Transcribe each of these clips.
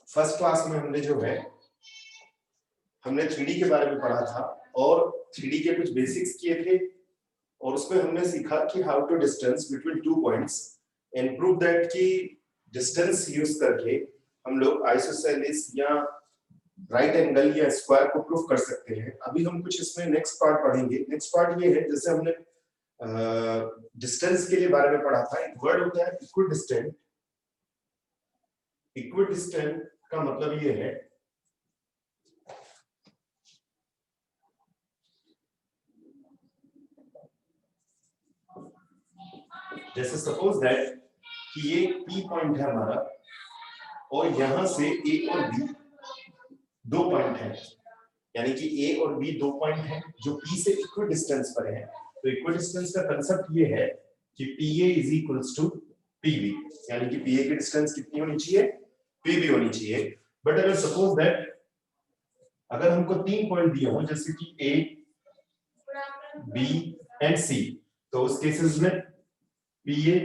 First class में हमने जो है हमने 3D के बारे में पढ़ा था और 3D के कुछ बेसिक्स किए थे और उसमें हमने सीखा कि how to distance between two points and prove that कि डिस्टेंस यूज करके हम लोग आइसोसेलेस या राइट एंगल या स्क्वायर को प्रूव कर सकते हैं। अभी हम कुछ इसमें नेक्स्ट पार्ट पढ़ेंगे। नेक्स्ट पार्ट ये है, जैसे हमने डिस्टेंस के लिए बारे में पढ़ा था, एक वर्ड होता है इक्विडिस्टेंट। इक्विडिस्टेंट का मतलब ये है जैसे सपोज दैट कि ये P पॉइंट है हमारा और यहां से A और B दो पॉइंट है, यानी कि A और B दो पॉइंट है जो P से इक्वल डिस्टेंस पर है। तो इक्वल डिस्टेंस का कंसेप्ट ये है कि PA is equals to PB, यानी कि PA की डिस्टेंस कितनी होनी चाहिए, PB होनी चाहिए। बट अगर सपोज दैट अगर हमको तीन पॉइंट दिए हो जैसे कि A, B एंड C, तो उस केसेस में PA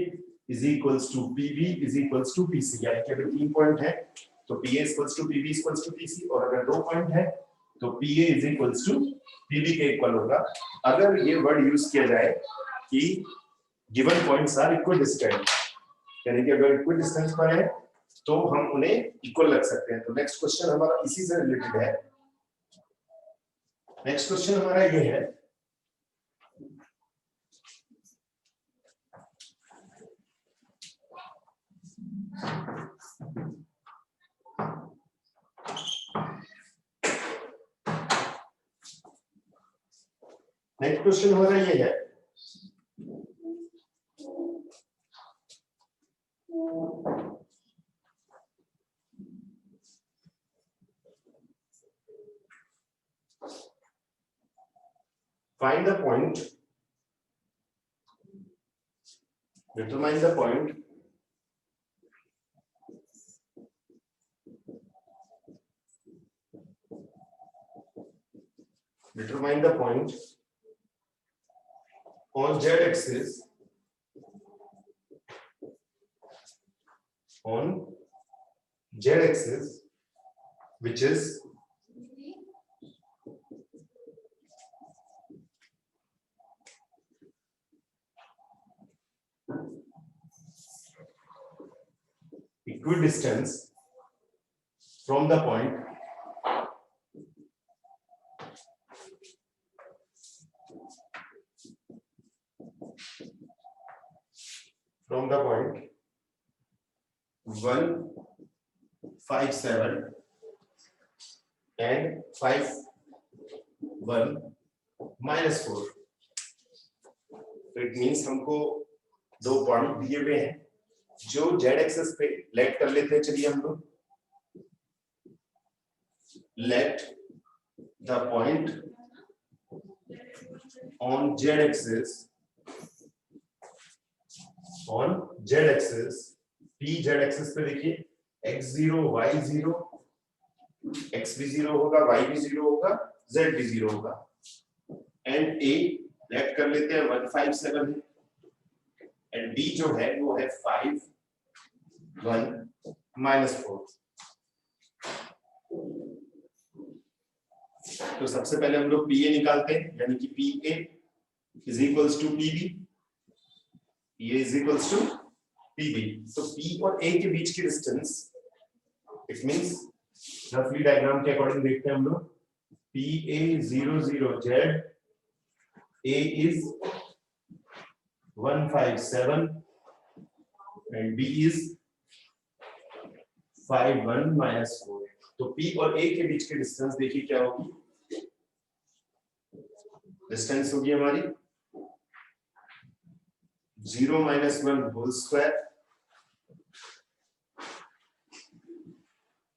is equals to PB is equals to PC, यानी कि अगर तीन पॉइंट है तो PA is equals to PB is equals to PC, और अगर दो पॉइंट है तो PA is equals to PB के इक्वल होगा। अगर ये वर्ड यूज किया जाए कि given points are equal distant, यानी कि अगर इक्वल डिस्टेंस पर है तो हम उन्हें इक्वल रख सकते हैं। तो नेक्स्ट क्वेश्चन हमारा इसी से रिलेटेड है। नेक्स्ट क्वेश्चन हमारा ये है, नेक्स्ट क्वेश्चन हमारा ये है, find the point, determine the point on z axis which is equidistance from the point from the point 1, 5, 7 and 5, 1, -4। तो इट मीन्स हमको दो पॉइंट दिए हुए हैं जो z एक्सिस पे लेट कर लेते हैं। चलिए हम लोग let the point on z axis p z axis पे देखिए x0 y0 x भी 0 होगा y भी 0 होगा z भी 0 होगा एंड a लेट कर लेते हैं 157 है एंड b जो है वो है 5 1 -4। तो सबसे पहले हम लोग PA निकालते हैं, यानी कि PA is equals to PB, PA is equals to PB। तो P और A के बीच की डिस्टेंस, इट मींस रफली डायग्राम के अकॉर्डिंग देखते हैं हम लोग, PA 0 0 Z, A is 157 and B is 5 1 -4। तो P और A के बीच की डिस्टेंस देखिए क्या होगी, डिस्टेंस होगी हमारी 0 - 1 whole square,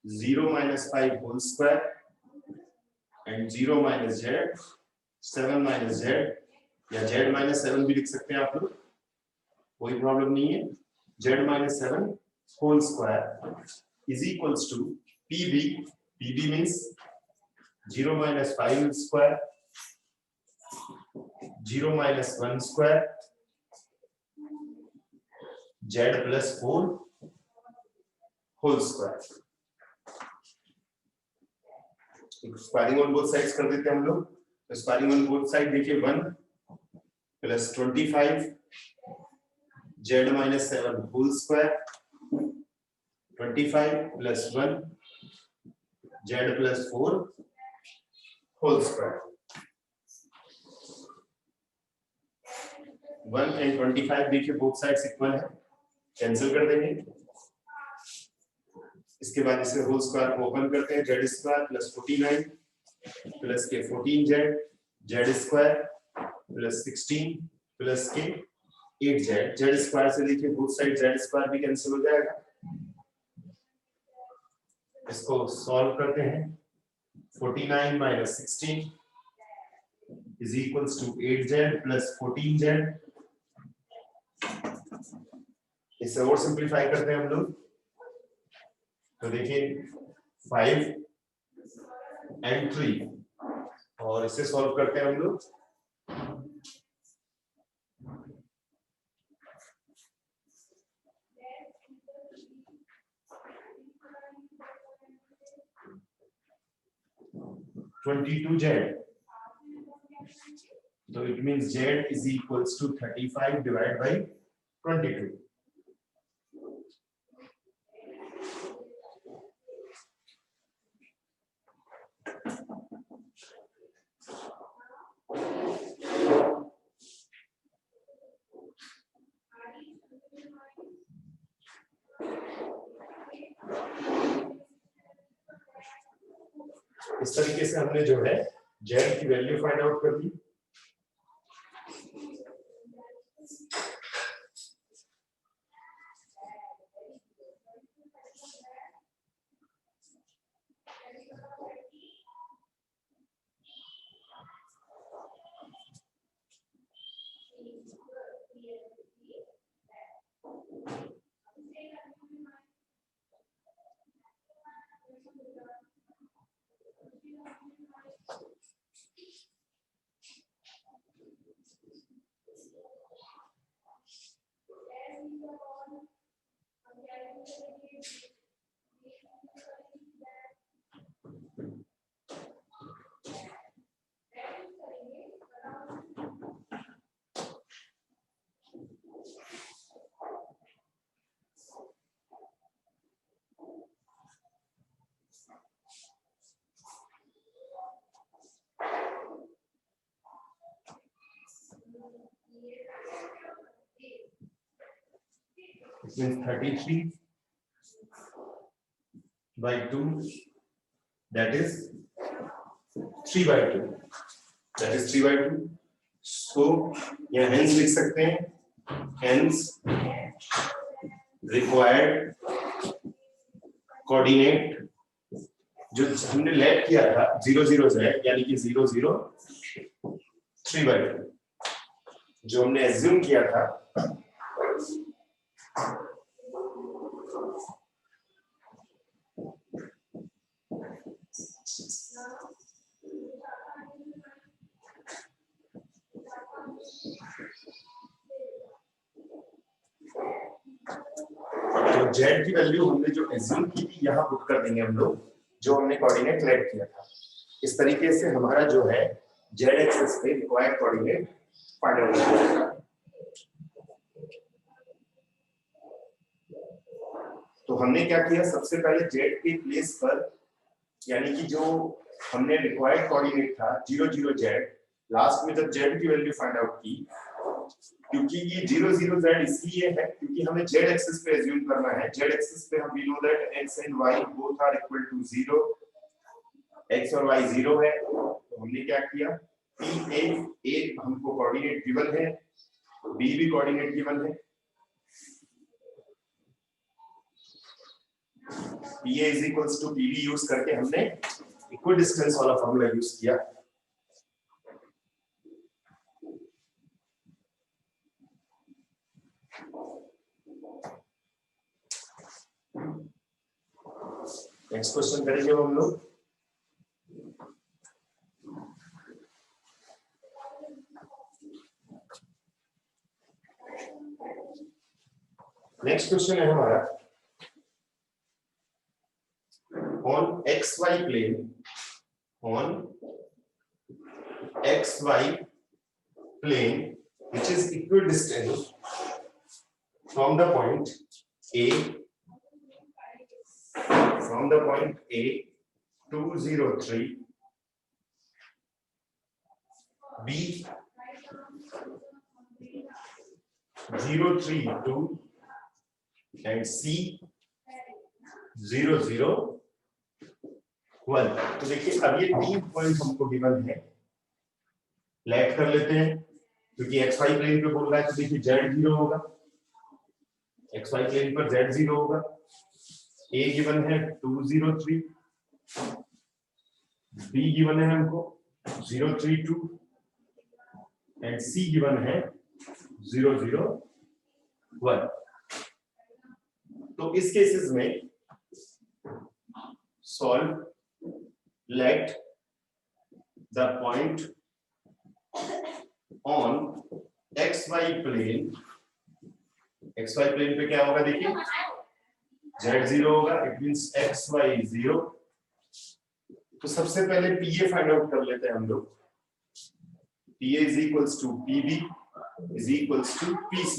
0 - 5 whole square and 0 - z 7 - z, या z - 7 भी लिख सकते हैं आप लोग, कोई प्रॉब्लम नहीं है। z - 7 whole square is equals to pb, pb means 0 - 5 square, 0 - 1 square, z + 4 whole square. Squaring on both sides कर देते हैं हम लोग। तो स्क्वायरिंग ऑन बोथ साइड देखिए 1 + 25 z - 7 whole square, 25 + 1 z + 4 whole square. 1 and 25 देखिए बोथ साइड्स इक्वल है, cancel कर देंगे। इसके बाद इसे होल स्क्वायर को ओपन करते हैं, z स्क्वायर + 49 प्लस के 14z, z स्क्वायर + 16 प्लस के 8z, z स्क्वायर से देखिए बोथ साइड z स्क्वायर भी कैंसिल हो जाएगा। इसको सॉल्व करते हैं, 49 - 16 is equals to 8z + 14z। इसे और सिंपलीफाई करते हैं हम लोग, तो देखिए 5 and 3 और इसे सॉल्व करते हैं हम लोग, (22z), तो it means z is equals to 35 divided by 22। इस तरीके से हमने जो है z की वैल्यू फाइंड आउट कर ली। It means 33 by 2, that is 3 by 2, that is 3 by 2। So यहाँ hence लिख सकते हैं, hence required coordinate जो हमने लैप किया था 0 0 z, यानी कि 0 0 3 by 2, जो हमने एज्यूम किया था जेड की वैल्यू हमने जो एज्यूम की थी यहाँ पुट कर देंगे हम लोग, जो हमने कोऑर्डिनेट लेट किया था। इस तरीके से हमारा जो है जेड एक्सिस पे रिक्वायर्ड कोऑर्डिनेट फाइंड आउट हो जाएगा। तो हमने क्या किया, सबसे पहले जेड के प्लेस पर, यानी कि जो हमने रिक्वायर्ड कोऑर्डिनेट था 0 0 जेड, लास्ट में जब जेड की वैल्यू फाइंड आउट की, क्योंकि ये 0 0 जेड इसलिए है क्योंकि हमें जेड एक्सिस पे एज्यूम करना है। जेड एक्सिस पे हम we know that x and y both are equal to 0, x और वाई 0 है। तो हमने क्या किया, पी ए हमको कोऑर्डिनेट गिवन है, बी भी कोऑर्डिनेट गिवन है। P A is equals to P B use करके हमने इक्वल डिस्टेंस वाला फॉर्मूला यूज किया। नेक्स्ट क्वेश्चन करेंगे हम लोग। नेक्स्ट क्वेश्चन है हमारा, on xy plane, on xy plane which is equidistant from the point A, from the point A 203, B 032 and C 001। तो देखिए अब ये 3 पॉइंट हमको गिवन है, लेट कर लेते हैं क्योंकि एक्स वाई प्लेन पे बोल रहा है। तो देखिए जेड 0 होगा, एक्स वाई प्लेन पर जेड 0 होगा। ए गिवन है 203, बी गिवन है हमको 032 एंड सी गिवन है 001। तो इस केसेस में solve, let the point on xy plane, xy plane पे क्या होगा देखिए, z0 होगा, इट मींस xy 0। तो सबसे पहले pa फाइंड आउट कर लेते हैं हम लोग। pa is equals to pb is equals to pc।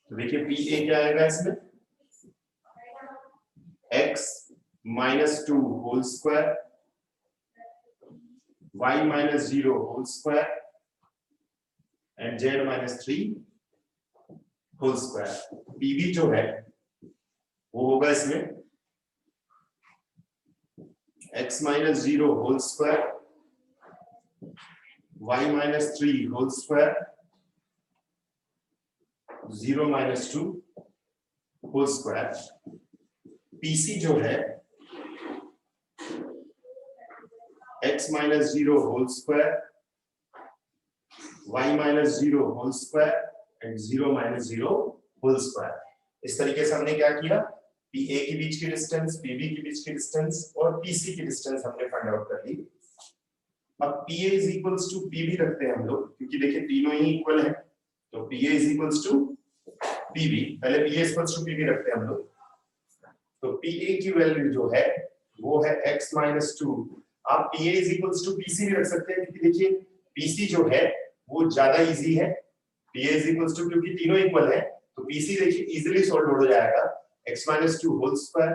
तो देखिए pa क्या आएगा इसमें, x -2 whole square, y -0 whole square and z -3 whole square। pb जो है वो होगा इसमें x -0 whole square, y -3 whole square, 0 -2 whole square। pc जो है x -0 whole square, y -0 whole square and 0 -0 whole square। इस तरीके से हमने क्या किया, PA के बीच की डिस्टेंस, PB के बीच की डिस्टेंस और PC की डिस्टेंस हमने फाइंड आउट कर ली। अब PA is equals to PB रखते हैं हम लोग, क्योंकि देखिए तीनों ही इक्वल है। तो PA is equals to PB, पहले PA is equals to PB रखते हैं हम लोग। तो PA की वैल्यू जो है वो है x -2। आप PA is equals to PC भी रख सकते हैं, क्योंकि देखिए PC जो है वो ज्यादा इजी है। PA is equals to, क्योंकि तीनों इक्वल है, तो PC देखिए इजीली सॉल्व हो जाएगा। x -2 whole square,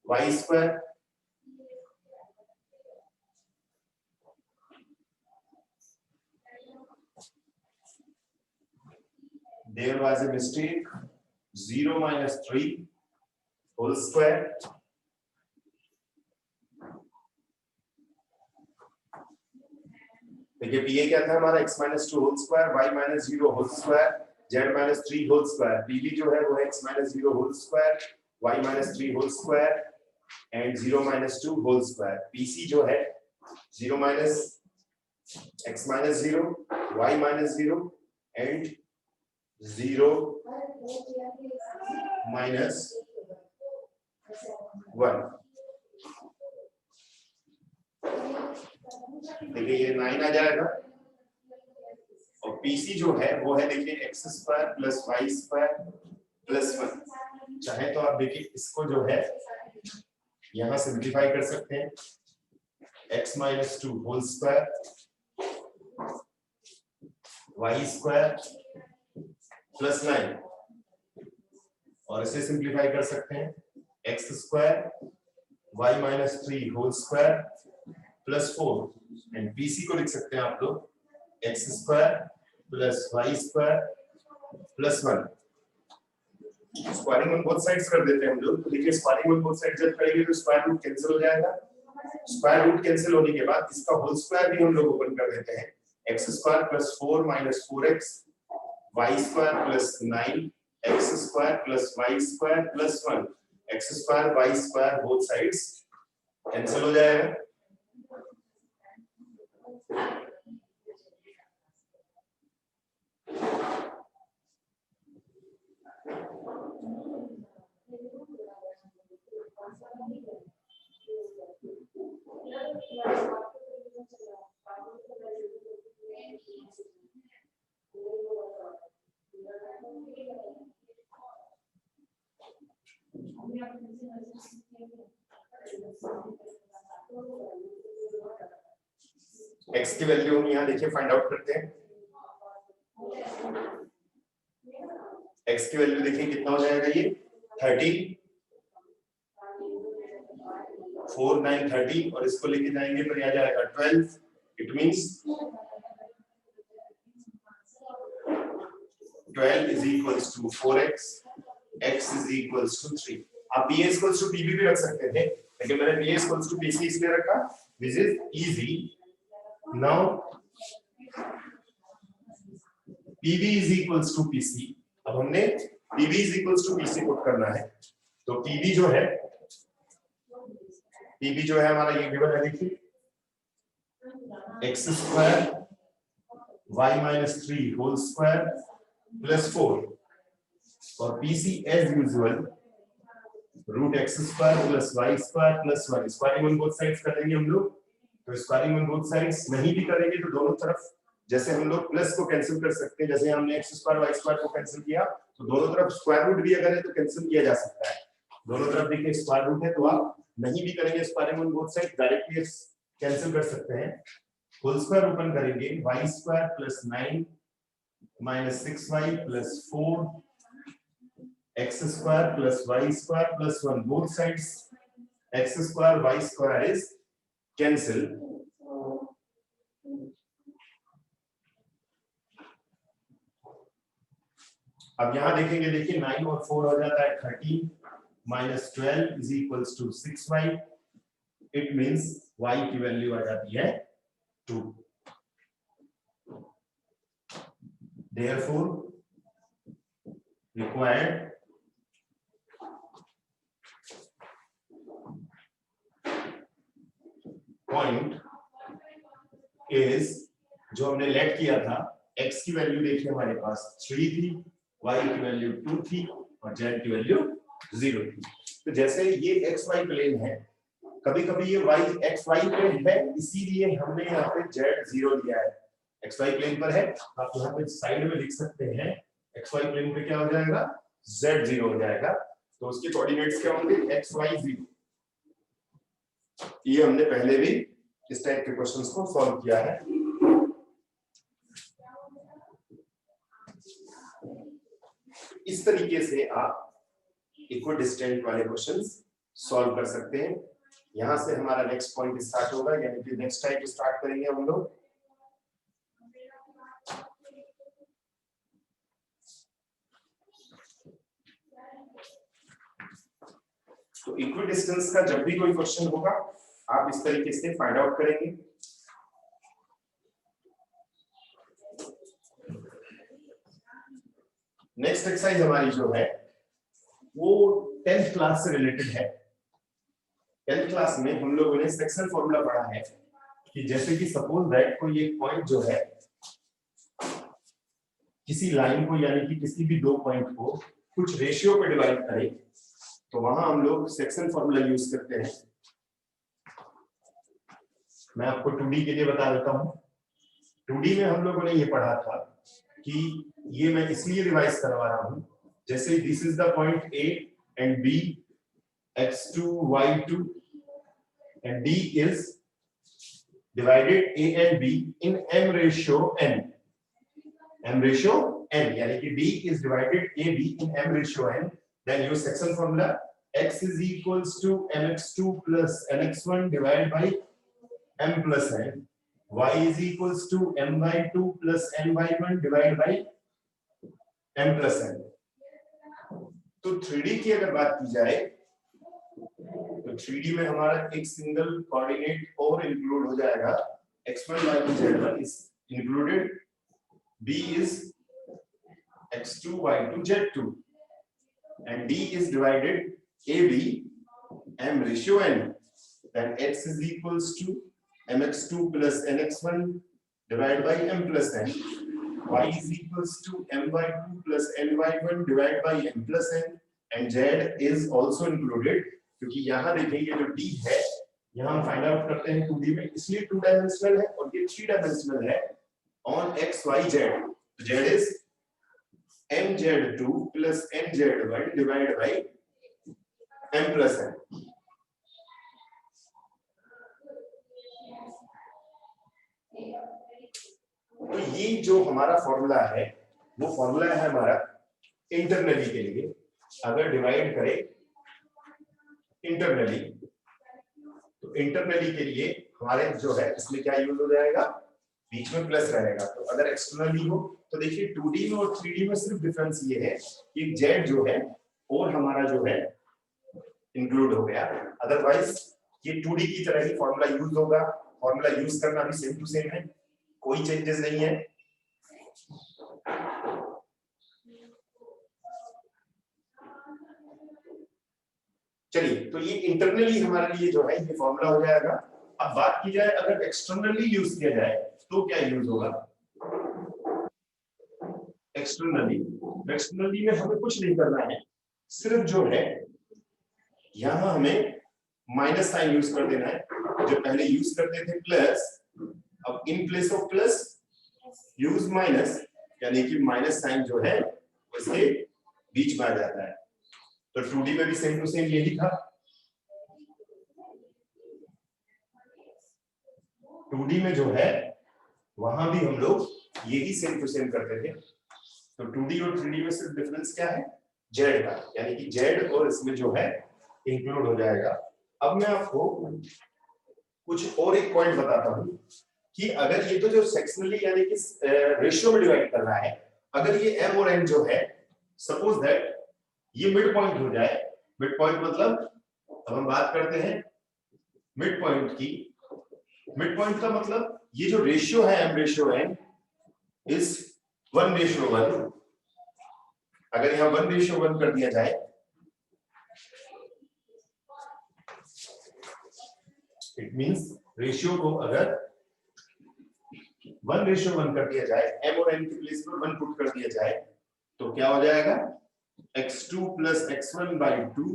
y square, there was a mistake, 0 -3 whole square, देखिए PA क्या था हमारा x -2 whole square, y -0 whole square, z -3 whole square. PB जो है वो है x -0 whole square, y -3 whole square and 0 -2 whole square. PC जो है 0 x -0, y -0 एंड 0 -1। देखिए ये 9 आ जाएगा और पीसी जो है वो है देखिए x square plus y square plus 1। चाहे तो आप देखिए इसको जो है यहां सिंप्लीफाई कर सकते हैं, x minus 2 whole square y square plus 9, और इसे सिंप्लीफाई कर सकते हैं x square y minus 3 whole square plus 4, and PC को लिख सकते हैं आप लोग x square plus y square plus 1। Squaring on both sides कर देते हैं हम लोग। तो देखिए स्क्वायरिंग ऑन बोथ साइड्स जब करेंगे तो स्क्वायर रूट कैंसिल हो जाएगा। स्क्वायर रूट कैंसिल होने के बाद इसका होल स्क्वायर भी हम लोग ओपन कर देते हैं, x square plus 4 minus 4x y square plus 9 x square plus y square plus 1, x square y square both sides cancel हो जाएगा। x की वैल्यू हम यहाँ देखिए फाइंड आउट करते हैं। x की वैल्यू देखिए कितना हो जाएगा, ये 13 4 9 13, और इसको लेके जाएंगे तो आ जाएगा 12। It means 12 is equals to 4x, x is equals to 3। आप p is equals to pb भी रख सकते थे, लेकिन मैंने p is equals to pc इसलिए रखा, this is easy। now pb is equals to pc। अब हमने pb is equals to pc put करना है, तो pb जो है हमारा ये गिवन है देखिए x square y minus 3 whole square plus 4, और PC as usual root x square plus y square plus 1। Squaring on both sides करेंगे हम लोग, तो स्क्वायरिंग ऑन बोथ साइड्स नहीं भी करेंगे तो दोनों तरफ जैसे हम लोग प्लस को कैंसिल कर सकते हैं, जैसे हमने एक्स स्क्वायर वाई स्क्वायर को कैंसिल किया, तो दोनों तरफ स्क्वायर रूट भी अगर है तो कैंसिल किया जा सकता है। दोनों तरफ देखिए स्क्वायर रूट है, तो आप नहीं भी करेंगे squaring on both side, directly cancel कर सकते हैं। होल स्क्वायर ओपन करेंगे, y square plus 9 minus 6y plus 4 x square plus y square plus 1, both sides x square y square is cancel. अब यहां देखेंगे देखिए 9 और 4 हो जाता है 13 minus 12 is equals to 6y। It means y की वैल्यू आ जाती है 2। Therefore, required point is जो हमने लेट किया था, x की वैल्यू देखिए हमारे पास 3 थी, y की वैल्यू 2 थी और z की वैल्यू 0 थी। तो जैसे ये xy प्लेन है, कभी-कभी ये xy प्लेन है, इसीलिए हमने यहाँ पे z 0 लिया है। xy प्लेन पर है, आप यहाँ पे साइड में लिख सकते हैं xy प्लेन पे क्या हो जाएगा, z 0 हो जाएगा। तो उसके कोऑर्डिनेट्स क्या होंगे, xy 0। ये हमने पहले भी इस टाइप के क्वेश्चंस को सॉल्व किया है। इस तरीके से आप इक्विडिस्टेंट वाले क्वेश्चंस सॉल्व कर सकते हैं। यहां से हमारा नेक्स्ट पॉइंट स्टार्ट होगा, यानी कि नेक्स्ट टाइप स्टार्ट करेंगे हम लोग। तो इक्विडिस्टेंस का जब भी कोई क्वेश्चन होगा आप इस तरीके से फाइंड आउट करेंगे। नेक्स्ट एक्सरसाइज हमारी जो है वो 10th क्लास से रिलेटेड है। 10th क्लास में हम लोगों ने सेक्शन फॉर्मूला पढ़ा है कि जैसे कि सपोज दैट कोई एक पॉइंट जो है किसी लाइन को, यानी कि किसी भी दो पॉइंट को कुछ रेशियो पे डिवाइड करे, तो वहां हम लोग सेक्शन फॉर्मूला यूज करते हैं। मैं आपको 2D के लिए बता देता हूं। 2D में हम लोगों ने ये पढ़ा था कि ये मैं इसलिए रिवाइज करवा रहा हूं, जैसे this is the point A and B, x2 y2 and d is divided a and b in m ratio n, m ratio n, यानी कि d is divided a b in m ratio n, then use section formula x is equals to mx2 plus mx1 divided by m plus n, y is equals to my2 plus my1 divided by m plus n। तो 3D की अगर बात की जाए तो 3D में हमारा एक सिंगल कोऑर्डिनेट और इंक्लूड हो जाएगा, x1 y1 z1 is included, b is x2 y2 z2 and d is divided ab m ratio n, then x is equals to mx2 plus nx1 divided by m plus n, y is equals to my2 plus ny1 divided by m plus n and z is also included, क्योंकि यहाँ देखिए ये जो d है यहाँ हम find out करते हैं 2D में, इसलिए 2 डायमेंशनल है और ये 3 डायमेंशनल है ऑन x y z, तो z is mz2 plus mz1 divided by m plus n। तो ये जो हमारा फॉर्मूला है वो फॉर्मूला है हमारा इंटरनली के लिए, अगर डिवाइड करें इंटरनली तो इंटरनली के लिए हमारे जो है इसमें क्या यूज हो जाएगा, बीच में प्लस रहेगा। तो अगर एक्सटर्नली हो तो देखिए 2D में और 3D में सिर्फ डिफरेंस ये है कि z जो है और हमारा जो है इंक्लूड हो गया, अदरवाइज ये 2D की तरह ही फॉर्मूला यूज होगा, फॉर्मूला यूज करना भी सेम टू सेम है, कोई चेंजेस नहीं है। चलिए तो ये इंटरनली हमारे लिए जो है ये फॉर्मूला हो जाएगा। अब बात की जाए अगर एक्सटर्नली यूज किया जाए तो क्या यूज होगा, एक्सटर्नली में हमें कुछ नहीं करना है, सिर्फ जो है यहां हमें माइनस साइन यूज कर देना है, जो पहले यूज करते थे प्लस, अब in place of plus use minus, यानी कि माइनस साइन जो है उसके बीच में आ जाता है। तो 2D में भी सेम टू सेम यही था, 2D में जो है वहां भी हम लोग यही सेम टू सेम करते थे। तो 2D और 3D में सिर्फ डिफरेंस क्या है, z का, यानी कि z और इसमें जो है इंक्लूड हो जाएगा। अब मैं आपको कुछ और एक पॉइंट बताता हूं कि अगर ये तो जो सेक्शनली यानी कि रेशियो में डिवाइड कर रहा है, अगर ये m और n जो है सपोज दैट ये मिड पॉइंट हो जाए, मिड पॉइंट मतलब अब हम बात करते हैं मिड पॉइंट की, मिड पॉइंट का मतलब ये जो रेशियो है m रेशियो n इज 1:1, अगर यहां 1:1 कर दिया जाए, इट मींस रेशियो को अगर 1:1 कर दिया जाए, m और n की प्लेस पर 1 पुट कर दिया जाए तो क्या हो जाएगा, x2 plus x1 by 2,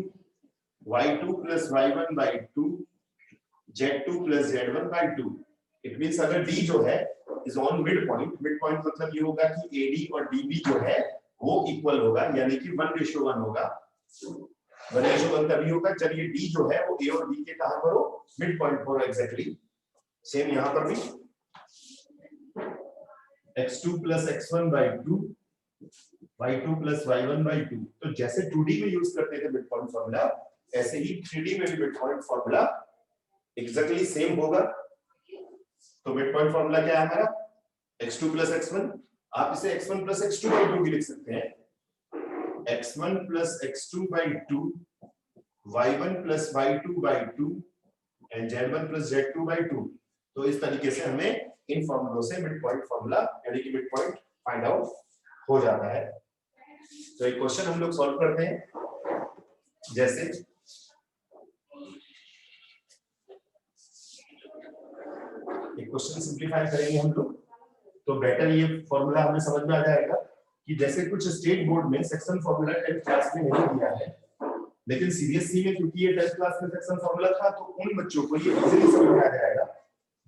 y2 plus y1 by 2, z2 plus z1 by 2। It means अगर d जो है is on mid point, mid point मतलब ये होगा कि AD और DB जो है वो इक्वल होगा, यानी कि 1:1 होगा। 1:1 तभी होगा जब ये d जो है वो A और B के कहां पर हो, मिड पॉइंट पर हो एग्जैक्टली। सेम यहां पर भी x2 plus x1 by 2, y2 plus y1 by 2। तो जैसे 2D में यूज करते थे मिड पॉइंट फार्मूला, ऐसे ही 3D में भी mid point formula exactly same होगा। तो मिड पॉइंट फार्मूला क्या है हमारा, x2 plus x1, आप इसे x1 plus x2 by 2 भी लिख सकते हैं, x1 plus x2 by 2, y1 plus y2 by 2 and z1 plus z2 by 2। तो इस तरीके से हमें इन फॉर्मूलों से मिड पॉइंट फार्मूला यानी कि मिड पॉइंट फाइंड आउट हो जाता है। तो एक क्वेश्चन हम लोग सॉल्व करते हैं, जैसे एक क्वेश्चन सिंपलीफाई करेंगे हम लोग, तो बेटर ये फॉर्मूला हमें समझ में आ जाएगा कि जैसे कुछ स्टेट बोर्ड में सेक्शन फॉर्मूला 10th क्लास में नहीं दिया है, लेकिन सीबीएसई में क्योंकि ये 10th क्लास में सेक्शन फॉर्मूला था तो उन बच्चों को ये इजीली समझ में आ जाएगा।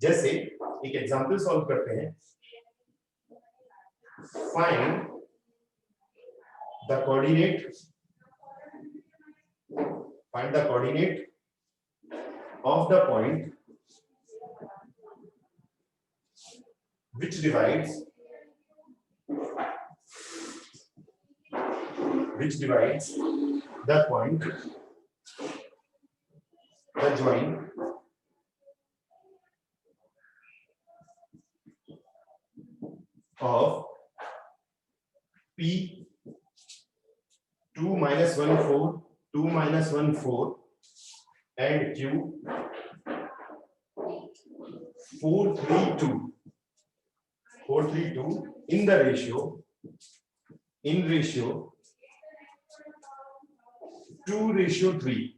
जैसे एक एग्जांपल सॉल्व करते हैं, find the coordinate of the point which divides the point, the joint of P 2 minus 1 4 2 minus 1 4 and Q 4 3 2 in the ratio 2:3.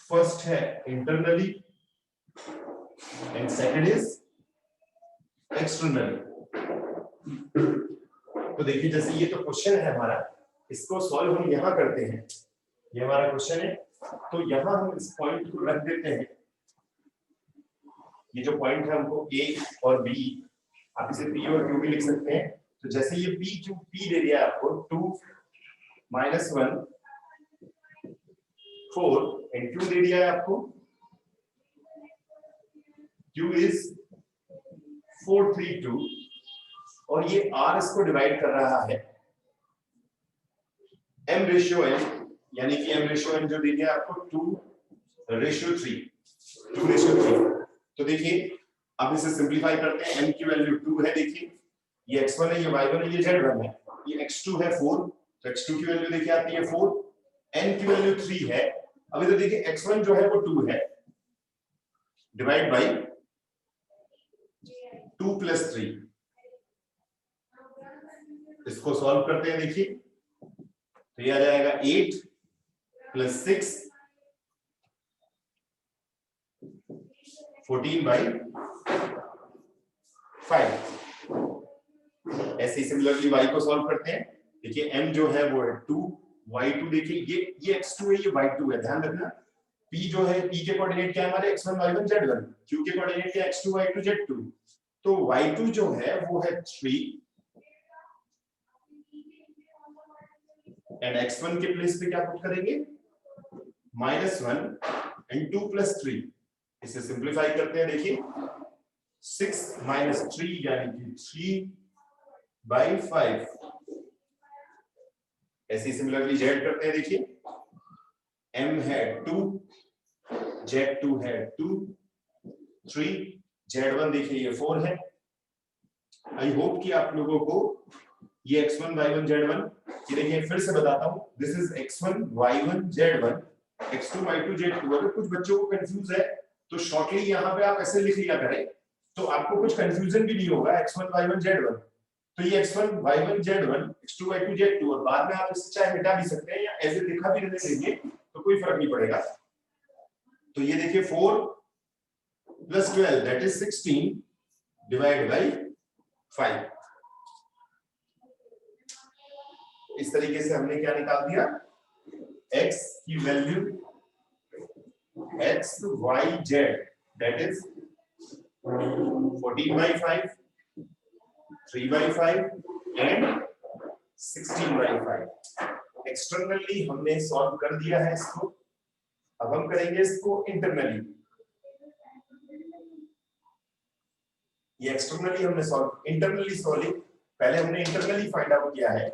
First है internally and second is externally. तो देखिए जैसे ये तो क्वेश्चन है हमारा, इसको सॉल्व हम यहां करते हैं। ये हमारा क्वेश्चन है, तो यहां हम इस पॉइंट को रख देते हैं। ये जो पॉइंट है हमको ए और बी, आप इसे पी और क्यू भी लिख सकते हैं। तो जैसे ये पी क्यू, पी दे दिया आपको 2 minus 1 4 and Q दे दिया है आपको, Q is 4 3 2 और ये R इसको डिवाइड कर रहा है M रेशियो N, यानी कि M रेशियो N जो दे दिया आपको 2:3। तो देखिए अब इसे सिंपलीफाई करते हैं। M की वैल्यू 2 है, देखिए ये x1 है, ये y1 है, ये z1 है, ये x2 है 4, तो x2 की वैल्यू देखिए आती है 4, n की वैल्यू 3 है। अब इधर देखिए x1 जो है वो 2 है, डिवाइड बाय 2 + 3। इसको सॉल्व करते हैं, देखिए तो ये आ जाएगा 8 + 6 14/5। ऐसे ही सिमिलरली y को सॉल्व करते हैं। देखिए m जो है वो है 2, y2 देखिए ये x2 है, ये y2 है, ध्यान रखना। p जो है, p के कोऑर्डिनेट क्या है हमारे x1 y1 z1, q के कोऑर्डिनेट क्या है x2 y2 z2। तो y2 जो है वो है 3 एंड x1 के प्लेस पे क्या पुट करेंगे -1 एंड 2 + 3। इसे सिंपलीफाई करते हैं, देखिए 6 - 3 यानी कि 3/5। ऐसे सिमिलरली z करते हैं, देखिए m है 2, z2 है 2, 3, z1 देखिए ये 4 है। आई होप कि आप लोगों को ये x1 y1 z1, ये देखिए फिर से बताता हूं, this is x1 y1 z1, x2 y2 z2। अगर कुछ बच्चों को कंफ्यूज है तो शॉर्टली यहां पे आप ऐसे लिख लिया करें, तो आपको कुछ कंफ्यूजन भी नहीं होगा। x1 y1 z1, तो ये x1 y1 z1 x2 y2 z2, और बाद में आप इसे चाहे मिटा भी सकते हैं या ऐसे लिखा भी रहने देंगे तो कोई फर्क नहीं पड़ेगा। तो ये देखिए 4 + 12 दैट इज 16 डिवाइड बाय 5। इस तरीके से हमने क्या निकाल दिया, x की value x y z that is 14/5, 3/5 and 16/5। Externally हमने सॉल्व कर दिया है इसको। अब हम करेंगे इसको इंटरनली। ये एक्सटर्नली हमने सॉल्व, इंटरनली सॉल्विंग पहले हमने इंटरनली फाइंड आउट किया है।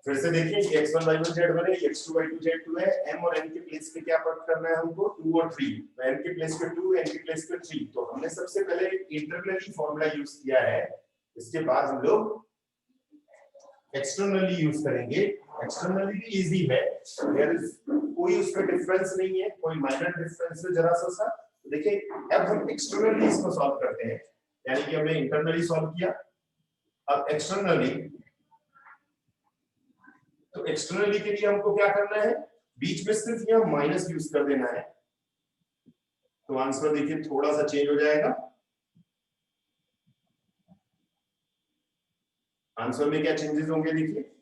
फिर से देखिए ये x1 y1 z1 है, ये x2 y2 z2 है। m और n के प्लेस पे क्या पुट करना है हमको, 2 और 3। तो m के प्लेस पे 2, n के प्लेस पे 3। तो हमने सबसे पहले इंटरनली फॉर्मूला यूज किया है, इसके बाद हम लोग एक्सटर्नली यूज करेंगे। एक्सटर्नली भी इजी है, देयर इज कोई उसमें डिफरेंस नहीं है, कोई माइनर डिफरेंस है जरा सा। देखिए अब हम एक्सटर्नली इसको सॉल्व करते हैं, यानी कि हमने इंटरनली सॉल्व किया, अब एक्सटर्नली। तो एक्सटर्नली के लिए हमको क्या करना है, बीच में सिर्फ यहां माइनस यूज कर देना है। तो आंसर देखिए थोड़ा सा चेंज हो जाएगा। आंसर में क्या चेंजेस होंगे, देखिए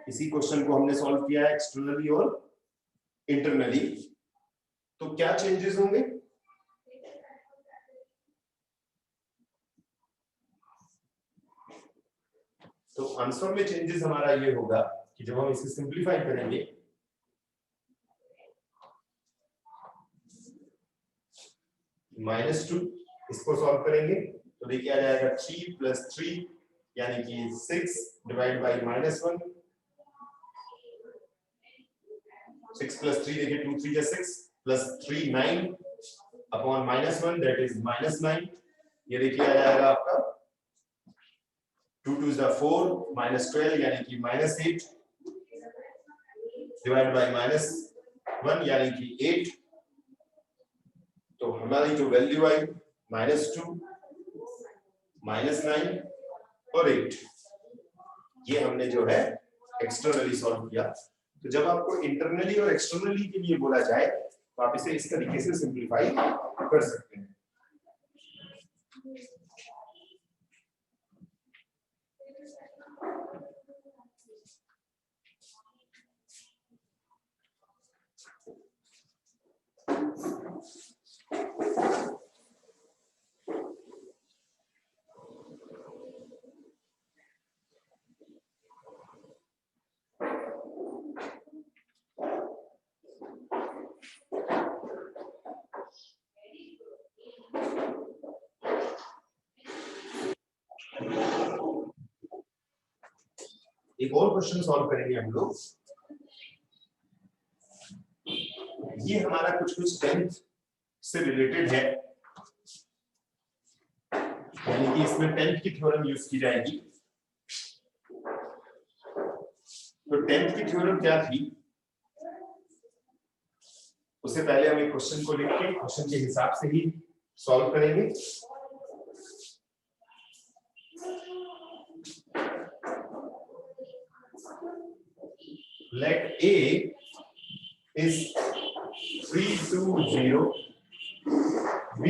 इसी क्वेश्चन को हमने सॉल्व किया है एक्सटर्नली और इंटरनली, तो क्या चेंजेस होंगे? तो आंसर में चेंजेस हमारा ये होगा कि जब हम इसे सिंप्लीफाई करेंगे, -2 इसको सॉल्व करेंगे तो देखिए आ जाएगा 3 + 3 यानी कि 6 डिवाइड बाई -1, 6 + 3 देखिए 2 3 = 6 + 3 9 अपॉन -1 दैट इज -9, ये देखिए आ जाएगा आपका 2 2 = 4 -12 यानी कि -8 डिवाइड बाई -1 यानी कि 8, तो हमारी जो वैल्यू आई -2 -9 और 8, ये हमने जो है एक्सटर्नली सॉल्व किया। तो जब आपको इंटरनली और एक्सटर्नली के लिए बोला जाए तो आप इसे इस तरीके से सिंप्लीफाई कर सकते हैं। एक और क्वेश्चन सॉल्व करेंगे हम लोग। ये हमारा कुछ 10th से रिलेटेड है, यानी कि इसमें 10th की थ्योरम यूज की जाएगी। तो 10th की थ्योरम क्या थी, उससे पहले हम एक क्वेश्चन को लिख के क्वेश्चन के हिसाब से ही सॉल्व करेंगे। Let A is 320, B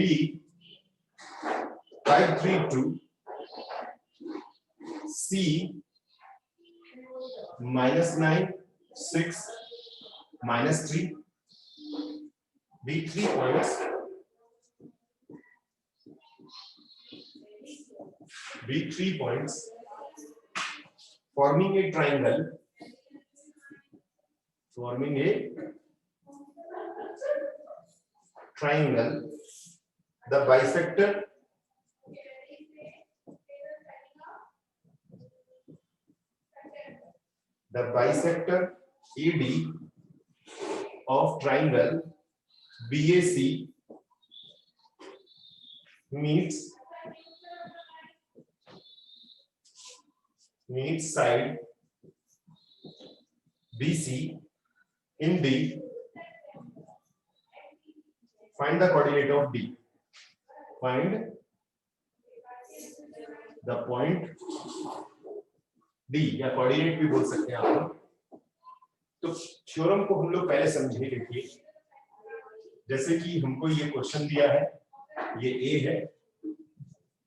532, C -9 6 -3, B 3 points, forming a triangle, the bisector AD of triangle BAC meets side BC in D. Find the coordinate of D. Find the point D, या coordinate भी बोल सकते हैं आप लोग। तो theorem को हम लोग पहले समझे। देखिए जैसे कि हमको ये क्वेश्चन दिया है, ये A है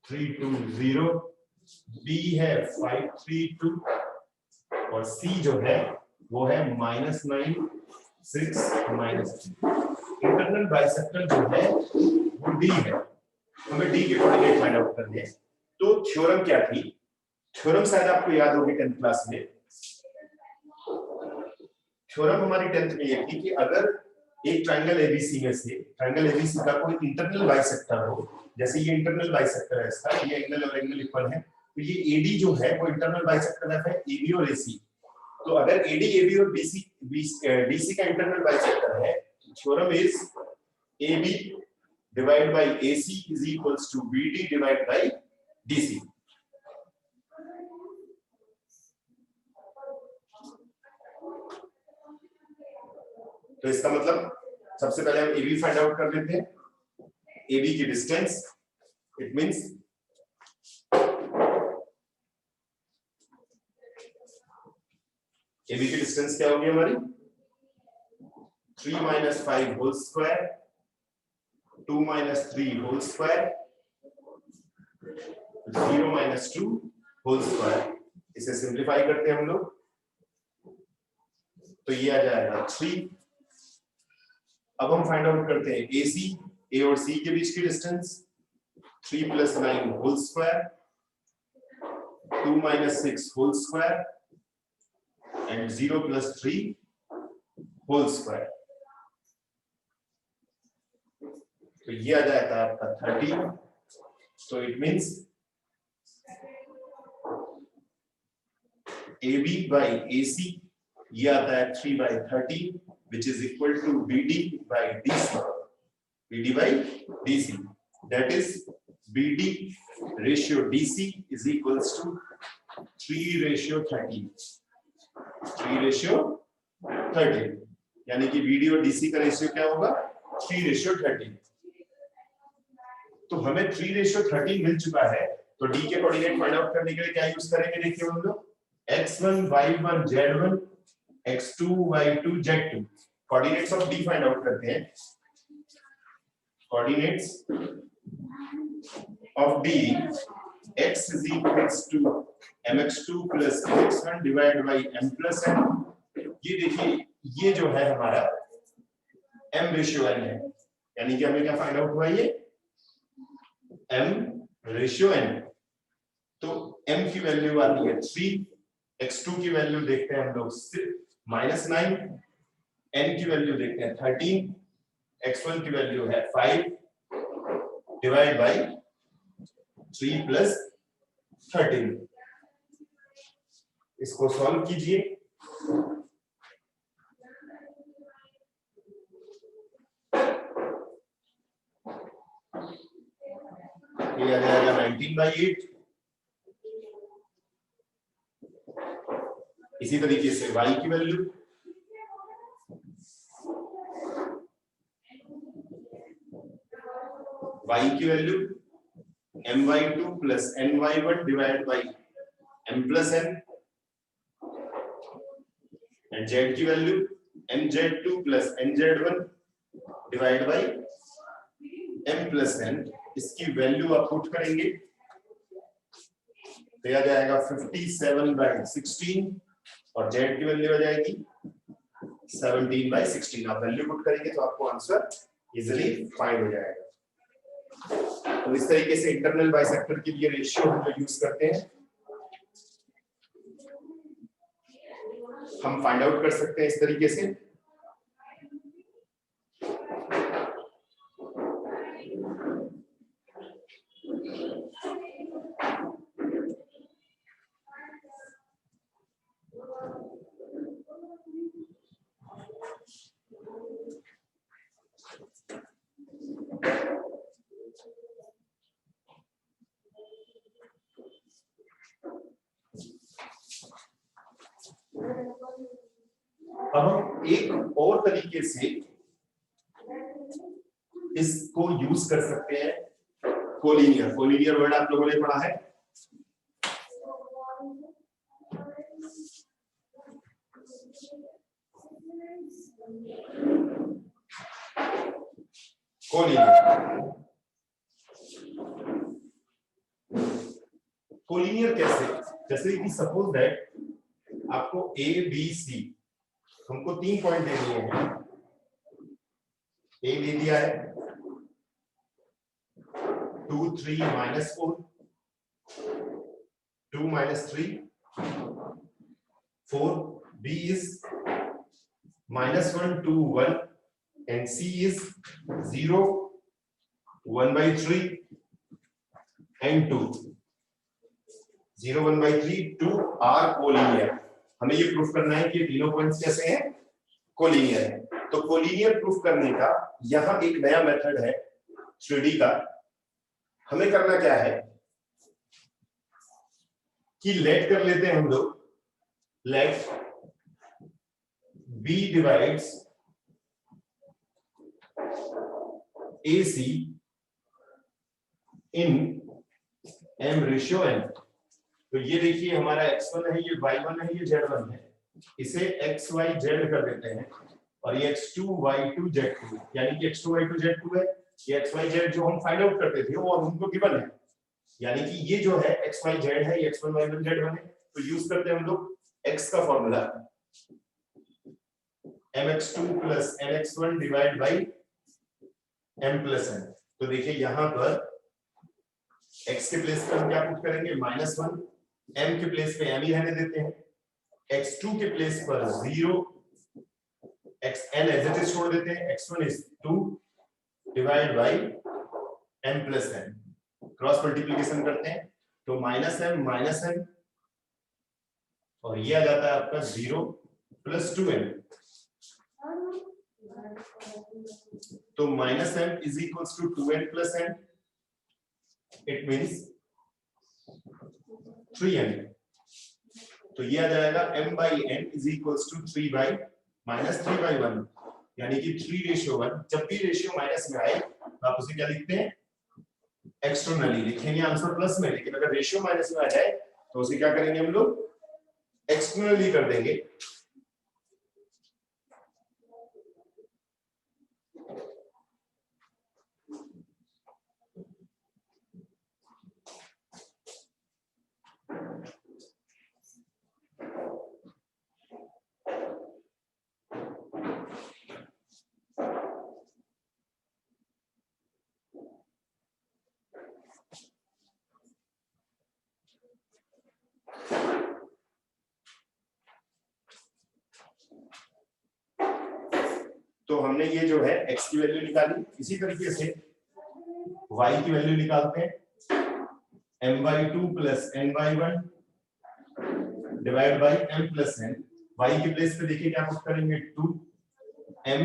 320, B है 532 और C जो है वो है -9 6 -3। इंटरनल बाइसेक्टर जो है वो D है, हमें D के कोऑर्डिनेट फाइंड आउट करने हैं। तो थ्योरम क्या थी? थ्योरम शायद आपको याद होगी 10th क्लास में। थ्योरम हमारी 10th में ये थी कि अगर एक ट्रायंगल एबीसी में से ट्रायंगल एबीसी का कोई इंटरनल बाइसेक्टर हो, जैसे ये इंटरनल बाइसेक्टर है इसका, ये एंगल और एंगल इक्वल है, तो ये एडी जो है वो इंटरनल बाइसेक्टर है एबी और एसी। तो अगर एडी एबी और बीसी डीसी का इंटरनल बाइसेक्टर है, theorem is AB divide by AC is equals to BD divide by DC. तो इसका मतलब सबसे पहले हम AB फाइंड आउट कर लेते हैं। AB की डिस्टेंस, इट मींस AB की डिस्टेंस क्या होगी हमारी 3 - 5 whole square 2 - 3 whole square 0 - 2 whole square. इसे सिंप्लीफाई करते हैं हम लोग, तो ये आ जाएगा 3 अब हम फाइंड आउट करते हैं AC, A और C के बीच की distance 3 + 9 whole square 2 - 6 whole square and 0 + 3 whole square. तो ये आ जाएगा आपका 30। तो it means AB by AC ये आता है 3/30 which is equal to BD by DC. BD by DC, that is BD ratio DC is equals to 3/30. 3/30 यानी कि BD और DC का रेशियो क्या होगा 3/30। तो हमें 3/30 मिल चुका है। तो D के कोऑर्डिनेट फाइंड आउट करने के लिए क्या यूज करेंगे, देखिए हम लोग x1 y1 z1 x2 y2 z2। Coordinates of D find out करते हैं। Coordinates of D x is equals to mx2 plus mx1 divided by m plus n। ये देखिए ये जो है हमारा m/n है, यानी कि हमें क्या फाइंड आउट हुआ ये m/n। तो m की वैल्यू आती है 3, x2 की वैल्यू देखते हैं हम लोग -9, n की वैल्यू देखते हैं 13, x1 की वैल्यू है 5 डिवाइड बाय 3 + 13। इसको सॉल्व कीजिए। ये आ जाएगा 19/8। इसी तरीके से y की value my2 plus ny1 divided by m plus n and z की value mz2 plus nz1 divided by m plus n। इसकी वैल्यू आप पुट करेंगे तो आ जाएगा 57/16 और z की वैल्यू आ जाएगी 17/16। आप वैल्यू पुट करेंगे तो आपको आंसर इजीली फाइंड हो जाएगा। तो इस तरीके से इंटरनल बाइसेक्टर के लिए रेशियो हम यूज करते हैं, हम फाइंड आउट कर सकते हैं इस तरीके से। अब हम एक और तरीके से इसको यूज कर सकते हैं, कोलिनियर। कोलिनियर वर्ड आप लोगों ने पढ़ा है। कोलिनियर कैसे, जैसे कि सपोज दैट आपको ए बी सी, हमको 3 पॉइंट दे दिए हैं। ए दे दिया है 2 3 -4, 2 - 3 4, B is -1 2 1 and C is 0 1/3 and 2 0 1/3 2 are collinear. हमें ये प्रूफ करना है कि तीनों पॉइंट्स कैसे हैं, कोलिनियर है। तो कोलिनियर प्रूफ करने का यहां एक नया मेथड है 3D का। हमें करना क्या है कि लेट कर लेते हैं हम लोग, late B divides AC in m/n। तो ये देखिए हमारा x1 है, ये y1 है, ये z1 है। इसे x y z कर देते हैं और ये x2 y2 z2, यानी कि x2 y2 z2 है। ये x y z जो हम फाइंड आउट करते थे वो हमको गिवन है, यानी कि ये जो है x y z है, ये x1 y1 z1 है। तो यूज करते हैं हम लोग x का formula mx2 plus nx1 divide by m plus n। तो देखिए यहां पर x के प्लेस पर हम क्या पुट करेंगे -1, m के प्लेस पे m ही रहने देते हैं, x2 के प्लेस पर 0, xn एज इट इज छोड़ देते हैं, x1 is 2 divide by m plus n। Cross multiplication करते हैं तो -m और ये आ जाता है आपका 0 प्लस 2n। तो -m is equals to 2n plus n, it means 3n। तो ये आ जाएगा m by n is equals to 3 by -3/1, यानी कि 3:1। जब भी रेशियो माइनस में आए तो आप उसे क्या लिखते हैं, एक्सटर्नली लिखेंगे आंसर प्लस में, लेकिन अगर रेशियो माइनस में आ जाए तो उसे क्या करेंगे हम लोग, एक्सटर्नली कर देंगे। तो हमने ये जो है x की वैल्यू निकाली, इसी तरीके से y की वैल्यू निकालते हैं, m/2 plus n/1 divide by m plus n। y के प्लेस पे देखिए क्या पुट करेंगे, 2, m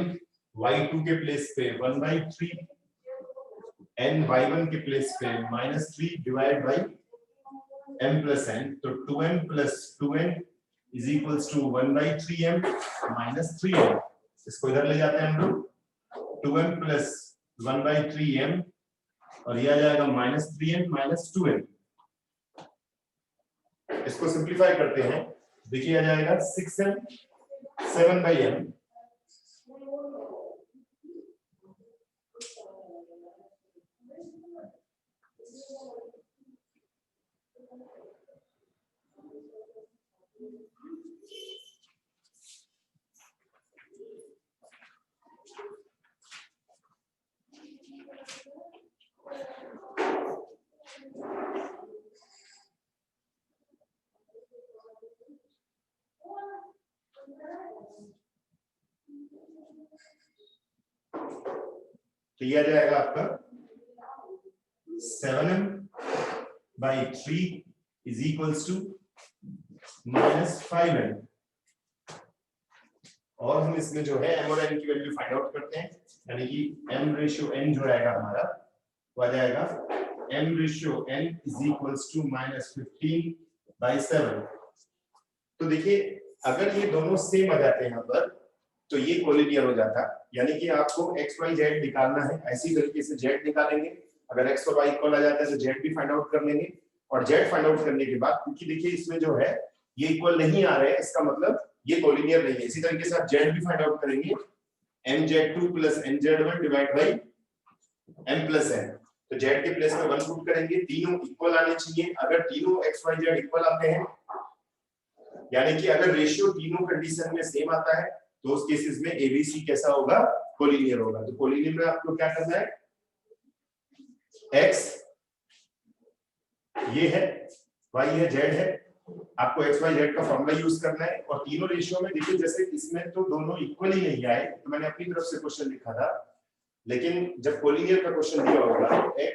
y2 के प्लेस पे 1/3, n y1 के प्लेस पे -3 divide by m plus n। तो 2m plus 2n is equals to 1/3m minus 3m। इसको इधर ले जाते हैं हम लोग, 2m प्लस 1/3m और ये आ जाएगा -3m माइनस 2m। इसको सिंपलीफाई करते हैं, देखिए आ जाएगा 6m 7/m। तो ये आ जाएगा आपका 7m/3 is equals to -5m। और हम इसमें जो है m और n की वैल्यू फाइंड आउट करते हैं, यानी कि m/n जो आएगा हमारा वो आ जाएगा m/n इज इक्वल्स टू -15/7। तो देखिए अगर ये दोनों सेम आ जाते हैं यहाँ पर तो ये कोलिनियर हो जाता, यानी कि आपको x y z निकालना है, ऐसी तरीके से z निकालेंगे। अगर x और y इक्वल आ जाता है तो z भी फाइंड आउट कर लेंगे, और z फाइंड आउट करने के बाद, क्योंकि देखिए इसमें जो है ये इक्वल नहीं आ रहे हैं, इसका मतलब ये कोलिनियर नहीं है। इसी तरीके से आप z भी फाइंड आउट करेंगे, mz2 plus nz1 divide by m plus n। तो z के प्लेस में 1 पुट करेंगे, तीनों इक्वल आने चाहिए। अगर तीनों x y z इक्वल आते हैं, यानी कि अगर रेशियो तीनों कंडीशन में सेम आता है, तो उस केसेस में एबीसी कैसा होगा, कोलिनियर होगा। तो कोलिनियर में आपको क्या करना है, x ये है, y है, z है, आपको x y z का फॉर्मूला यूज करना है। और तीनों रेशियो में देखिए जैसे इसमें तो दोनों इक्वल ही नहीं आए, तो मैंने अपनी तरफ से क्वेश्चन लिखा था, लेकिन जब कोलिनियर का क्वेश्चन दिया होगा x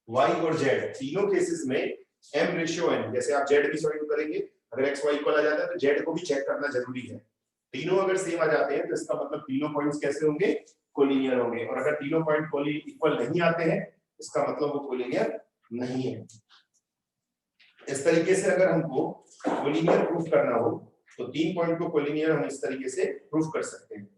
y और z तीनों केसेस में m/n, जैसे आप z भी सॉल्व करेंगे, अगर x y इक्वल आ जाता है तो z को भी चेक करना जरूरी है। तीनों अगर सेम आ जाते हैं तो इसका मतलब तीनों पॉइंट्स कैसे होंगे, कोलिनियर होंगे। और अगर तीनों पॉइंट इक्वल नहीं आते हैं, इसका मतलब वो कोलिनियर नहीं है। इस तरीके से अगर हमको कोलिनियर प्रूफ करना हो तो 3 पॉइंट को कोलिनियर हम इस तरीके से प्रूफ कर सकते हैं।